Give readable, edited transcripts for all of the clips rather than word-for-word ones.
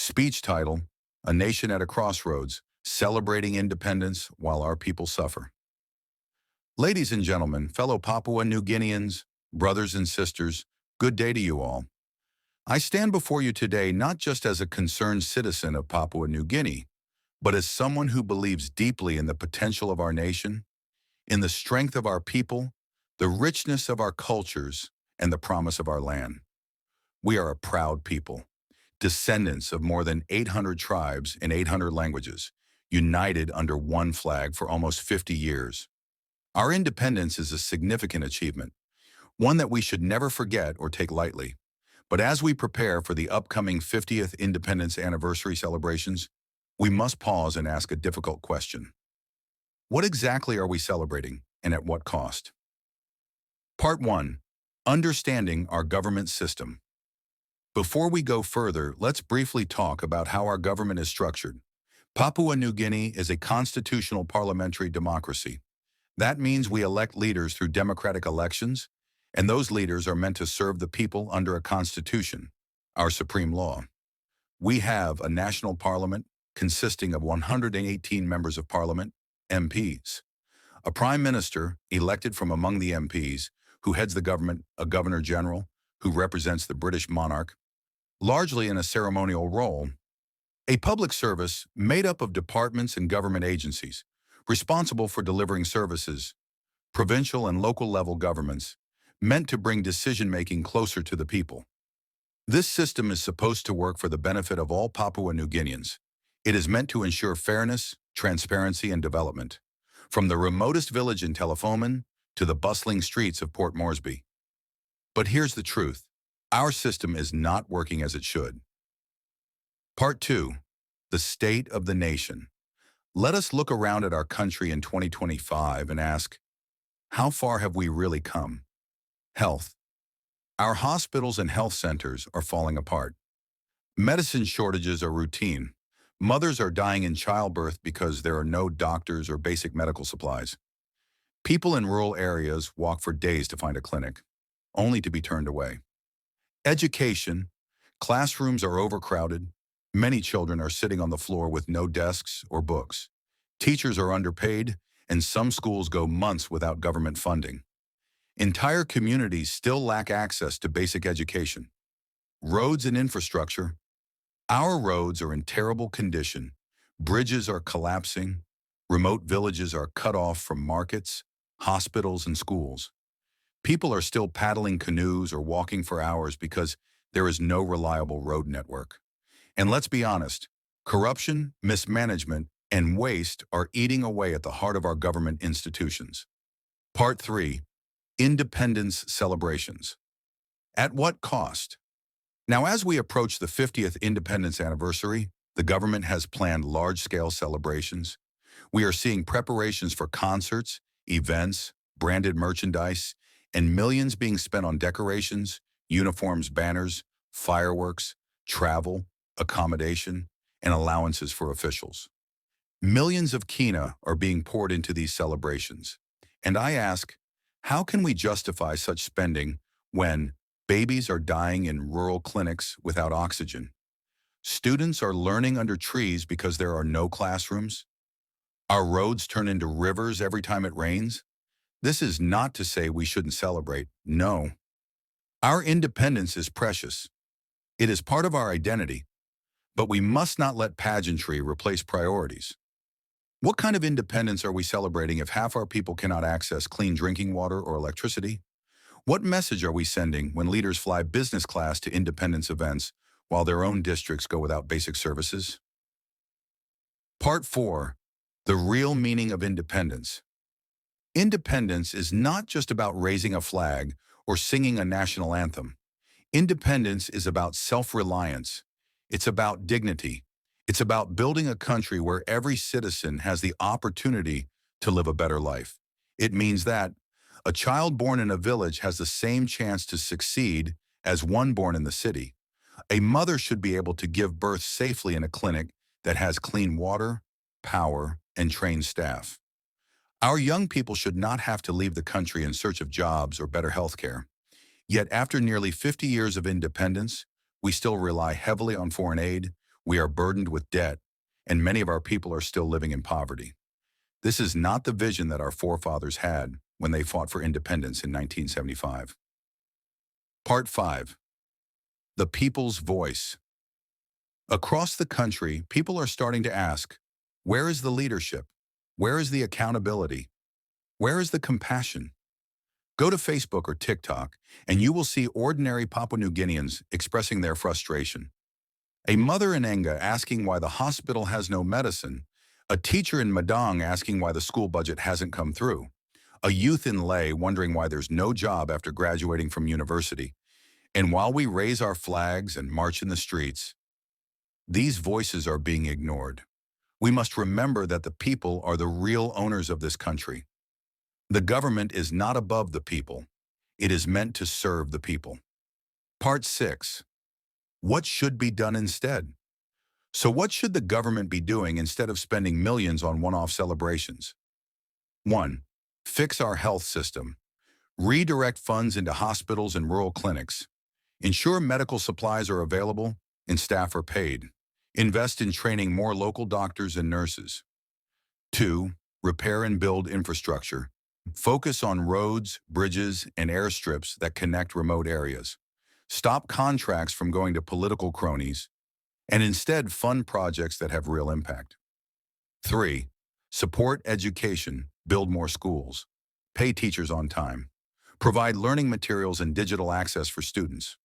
Speech title, A Nation at a Crossroads, Celebrating Independence While Our People Suffer. Ladies and gentlemen, fellow Papua New Guineans, brothers and sisters, good day to you all. I stand before you today not just as a concerned citizen of Papua New Guinea, but as someone who believes deeply in the potential of our nation, in the strength of our people, the richness of our cultures, and the promise of our land. We are a proud people, descendants of more than 800 tribes in 800 languages, united under one flag for almost 50 years. Our independence is a significant achievement, one that we should never forget or take lightly. But as we prepare for the upcoming 50th Independence Anniversary celebrations, we must pause and ask a difficult question. What exactly are we celebrating, and at what cost? Part 1. Understanding our government system. Before we go further, let's briefly talk about how our government is structured. Papua New Guinea is a constitutional parliamentary democracy. That means we elect leaders through democratic elections, and those leaders are meant to serve the people under a constitution, our supreme law. We have a national parliament consisting of 118 members of parliament, MPs. A prime minister, elected from among the MPs, who heads the government, a governor general, who represents the British monarch, largely in a ceremonial role, a public service made up of departments and government agencies, responsible for delivering services, provincial and local level governments, meant to bring decision-making closer to the people. This system is supposed to work for the benefit of all Papua New Guineans. It is meant to ensure fairness, transparency, and development, from the remotest village in Telefomin to the bustling streets of Port Moresby. But here's the truth. Our system is not working as it should. Part 2. The state of the nation. Let us look around at our country in 2025 and ask, how far have we really come? Health. Our hospitals and health centers are falling apart. Medicine shortages are routine. Mothers are dying in childbirth because there are no doctors or basic medical supplies. People in rural areas walk for days to find a clinic, only to be turned away. Education. Classrooms are overcrowded. Many children are sitting on the floor with no desks or books. Teachers are underpaid, and some schools go months without government funding. Entire communities still lack access to basic education. Roads and infrastructure. Our roads are in terrible condition. Bridges are collapsing. Remote villages are cut off from markets, hospitals, and schools. People are still paddling canoes or walking for hours because there is no reliable road network. And let's be honest, corruption, mismanagement, and waste are eating away at the heart of our government institutions. Part 3. Independence celebrations. At what cost? Now, as we approach the 50th Independence Anniversary, the government has planned large-scale celebrations. We are seeing preparations for concerts, events, branded merchandise, and millions being spent on decorations, uniforms, banners, fireworks, travel, accommodation, and allowances for officials. Millions of kina are being poured into these celebrations. And I ask, how can we justify such spending when babies are dying in rural clinics without oxygen? Students are learning under trees because there are no classrooms? Our roads turn into rivers every time it rains? This is not to say we shouldn't celebrate. No. Our independence is precious. It is part of our identity. But we must not let pageantry replace priorities. What kind of independence are we celebrating if half our people cannot access clean drinking water or electricity? What message are we sending when leaders fly business class to independence events while their own districts go without basic services? Part 4. The real meaning of independence. Independence is not just about raising a flag or singing a national anthem. Independence is about self-reliance. It's about dignity. It's about building a country where every citizen has the opportunity to live a better life. It means that a child born in a village has the same chance to succeed as one born in the city. A mother should be able to give birth safely in a clinic that has clean water, power, and trained staff. Our young people should not have to leave the country in search of jobs or better health care. Yet after nearly 50 years of independence, we still rely heavily on foreign aid. We are burdened with debt, and many of our people are still living in poverty. This is not the vision that our forefathers had when they fought for independence in 1975. Part 5. The People's Voice. Across the country, people are starting to ask, where is the leadership? Where is the accountability? Where is the compassion? Go to Facebook or TikTok, and you will see ordinary Papua New Guineans expressing their frustration. A mother in Enga asking why the hospital has no medicine, a teacher in Madang asking why the school budget hasn't come through, a youth in Leh wondering why there's no job after graduating from university. And while we raise our flags and march in the streets, these voices are being ignored. We must remember that the people are the real owners of this country. The government is not above the people. It is meant to serve the people. Part 6. What should be done instead? So what should the government be doing instead of spending millions on one-off celebrations? 1. Fix our health system. Redirect funds into hospitals and rural clinics. Ensure medical supplies are available and staff are paid. Invest in training more local doctors and nurses. 2. Repair and build infrastructure. Focus on roads, bridges, and airstrips that connect remote areas. Stop contracts from going to political cronies, and instead fund projects that have real impact. 3. Support education, build more schools. Pay teachers on time. Provide learning materials and digital access for students.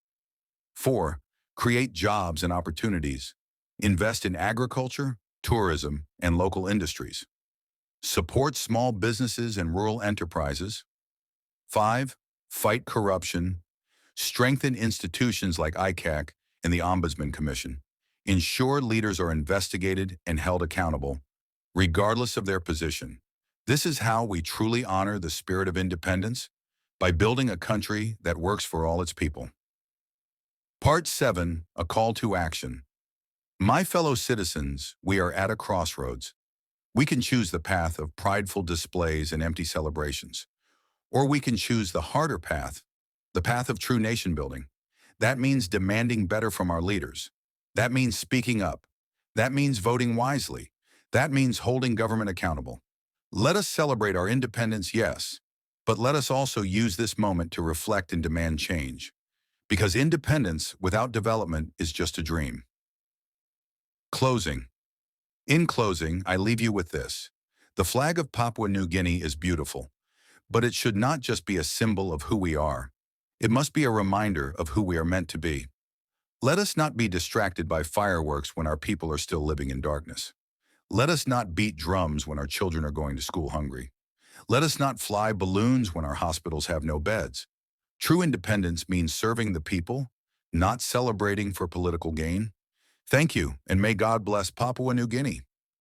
4. Create jobs and opportunities. Invest in agriculture, tourism, and local industries. Support small businesses and rural enterprises. 5. Fight corruption. Strengthen institutions like ICAC and the Ombudsman Commission. Ensure leaders are investigated and held accountable, regardless of their position. This is how we truly honor the spirit of independence, by building a country that works for all its people. Part 7. A Call to Action. My fellow citizens, we are at a crossroads. We can choose the path of prideful displays and empty celebrations, or we can choose the harder path, the path of true nation building. That means demanding better from our leaders. That means speaking up. That means voting wisely. That means holding government accountable. Let us celebrate our independence, yes, but let us also use this moment to reflect and demand change. Because independence without development is just a dream. Closing. In closing, I leave you with this. The flag of Papua New Guinea is beautiful, but it should not just be a symbol of who we are. It must be a reminder of who we are meant to be. Let us not be distracted by fireworks when our people are still living in darkness. Let us not beat drums when our children are going to school hungry. Let us not fly balloons when our hospitals have no beds. True independence means serving the people, not celebrating for political gain. Thank you, and may God bless Papua New Guinea.